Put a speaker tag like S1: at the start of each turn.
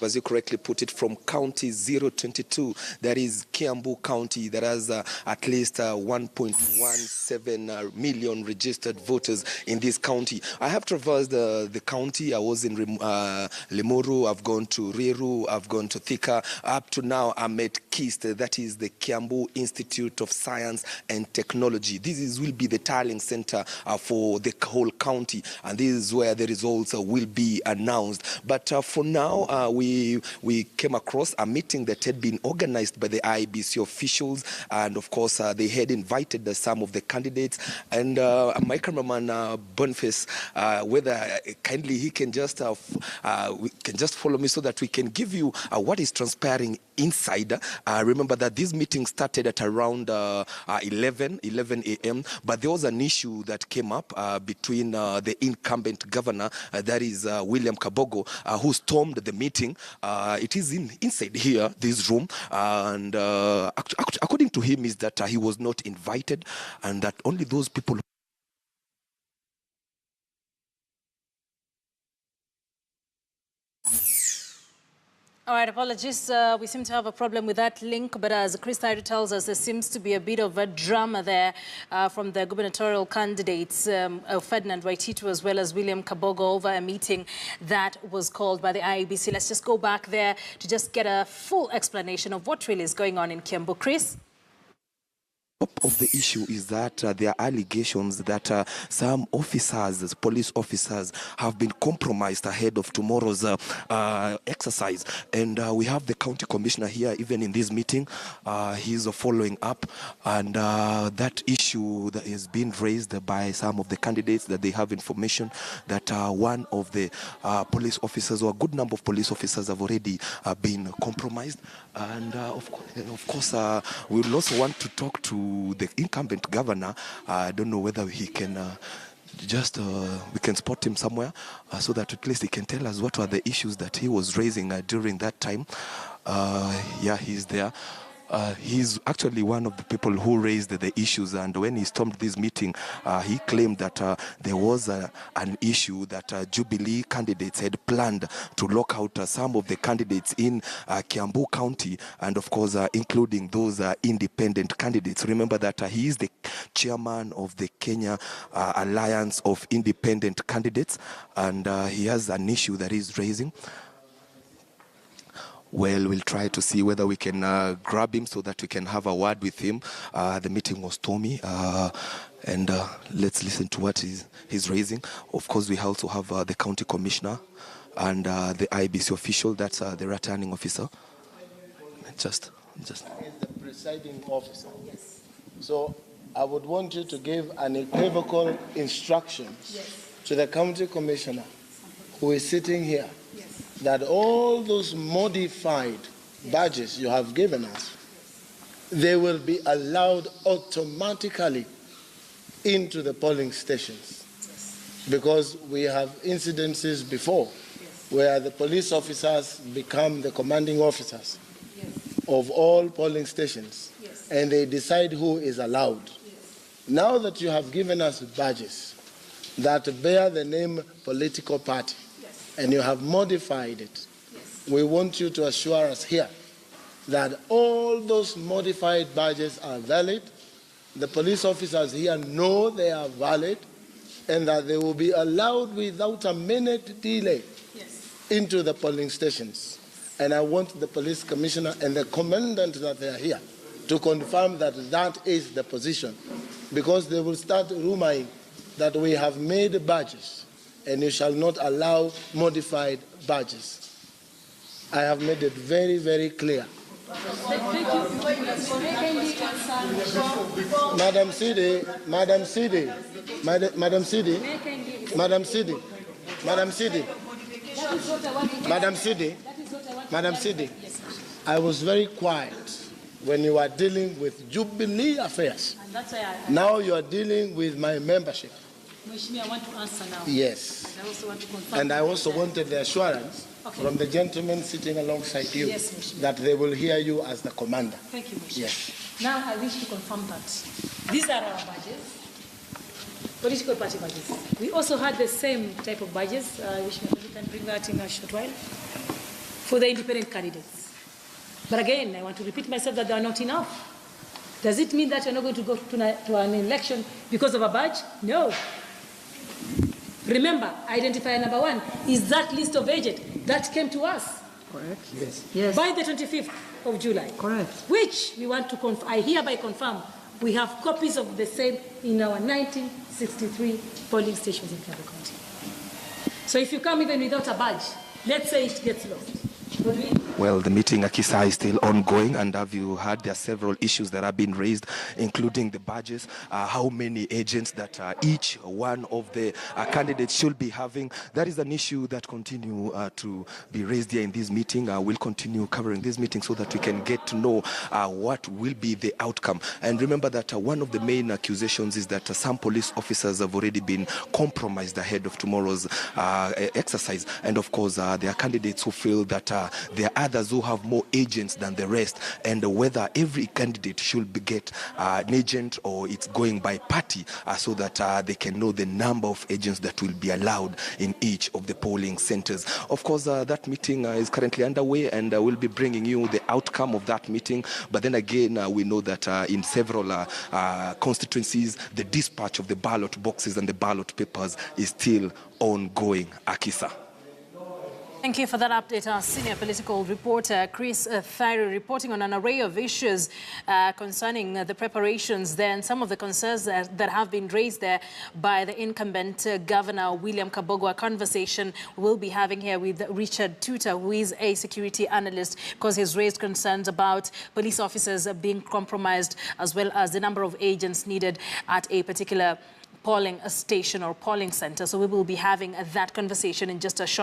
S1: as you correctly put it, from county 022, that is Kiambu County, that has at least 1.17 million registered voters in this county. I have traversed the county. I was in Limuru, I've gone to Riru, I've gone to Thika. Up to now, I'm at KIST, that is the Kiambu Institute of Science and Technology. This will be the tallying center for the whole county, and this is where the results will be announced. But for now, we came across a meeting that had been organized by the IEBC officials, and of course, they had invited some of the candidates. And my cameraman Boniface, whether kindly he can just follow me so that we can give you what is transpiring inside. Remember that this meeting started at around 11 a.m., but there was an issue that came up between the incumbent governor, that is William Kabogo, who stormed the meeting. It is inside here, this room, and according to him is that he was not invited, and that only those people
S2: All right, apologies. We seem to have a problem with that link, but as Chris Tyro tells us, there seems to be a bit of a drama there from the gubernatorial candidates, Ferdinand Waititu as well as William Kabogo, over a meeting that was called by the IEBC. Let's just go back there to just get a full explanation of what really is going on in Kiambu. Chris?
S1: Of the issue is that there are allegations that some officers, police officers, have been compromised ahead of tomorrow's exercise. And we have the county commissioner here, even in this meeting. He's following up, and that issue that is being raised by some of the candidates, that they have information that one of the police officers, or a good number of police officers, have already been compromised. And of course, we will also want to talk to the incumbent governor. I don't know whether he can we can spot him somewhere so that at least he can tell us what were the issues that he was raising during that time. Yeah, he's there. He's actually one of the people who raised the issues, and when he stormed this meeting, he claimed that there was an issue that Jubilee candidates had planned to lock out some of the candidates in Kiambu County, and of course including those independent candidates. Remember that he is the chairman of the Kenya Alliance of Independent Candidates, and he has an issue that he's raising. Well, we'll try to see whether we can grab him so that we can have a word with him. The meeting was stormy, and let's listen to what he's raising. Of course, we also have the county commissioner and the IEBC official, that's the returning officer. Just.
S3: Is the presiding officer. Yes. So I would want you to give unequivocal instructions to the county commissioner who is sitting here, that all those modified badges you have given us, they will be allowed automatically into the polling stations. Because we have incidences before where the police officers become the commanding officers of all polling stations, and they decide who is allowed. Now that you have given us badges that bear the name political party, and you have modified it, we want you to assure us here that all those modified badges are valid, the police officers here know they are valid, and that they will be allowed without a minute delay into the polling stations. And I want the police commissioner and the commandant that they are here to confirm that that is the position, because they will start rumoring that we have made badges and you shall not allow modified badges. I have made it very, very clear. Madam Sidi, I was very quiet when you were dealing with Jubilee affairs. Now you are dealing with my membership.
S2: I want to answer now.
S3: Yes.
S2: I also want to confirm.
S3: And I also wanted the assurance from the gentleman sitting alongside you that they will hear you as the commander.
S2: Thank you, Mr.
S3: Yes.
S2: Now I wish to confirm that these are our badges, political party badges. We also had the same type of badges. I wish we can bring that in a short while. for the independent candidates. But again, I want to repeat myself that they are not enough. Does it mean that you're not going to go to an election because of a badge? No. Remember, identifier number 1 is that list of agents that came to us.
S4: Correct. Yes.
S2: Yes. By the 25th of July.
S4: Correct.
S2: Which we want to I hereby confirm we have copies of the same in our 1963 polling stations in Kabogo County. So if you come even without a badge, let's say it gets lost.
S1: Well, the meeting, Akisa, is still ongoing, and have you heard there are several issues that have been raised, including the badges, how many agents that each one of the candidates should be having. That is an issue that continue to be raised here in this meeting. We'll continue covering this meeting so that we can get to know what will be the outcome. And remember that one of the main accusations is that some police officers have already been compromised ahead of tomorrow's exercise. And of course, there are candidates who feel that there are others who have more agents than the rest, and whether every candidate should get an agent or it's going by party so that they can know the number of agents that will be allowed in each of the polling centers. Of course, that meeting is currently underway, and we'll be bringing you the outcome of that meeting. But then again, we know that in several constituencies, the dispatch of the ballot boxes and the ballot papers is still ongoing. Akisa.
S2: Thank you for that update. Our senior political reporter, Chris Thyre, reporting on an array of issues concerning the preparations there and some of the concerns that have been raised there by the incumbent Governor William Kabogo. A conversation we'll be having here with Richard Tuta, who is a security analyst, because he's raised concerns about police officers being compromised, as well as the number of agents needed at a particular polling station or polling center. So we will be having that conversation in just a short